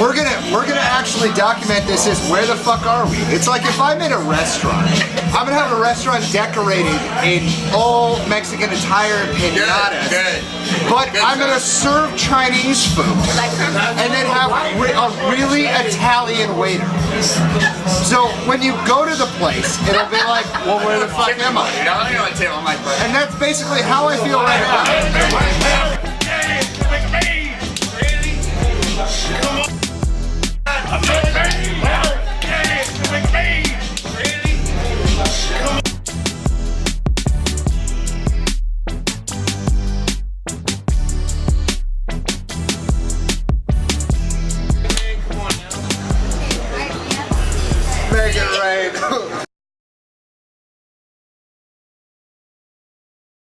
we're gonna actually document this as where the fuck are we? It's like if I'm in a restaurant, I'm gonna have a restaurant decorated in all Mexican attire and pinatas. Good. But I'm gonna serve Chinese food and then have a really Italian waiter. So when you go to the place, it'll be like, well, where the fuck am I? I don't know what table I'm like, but And that's basically how I feel right now.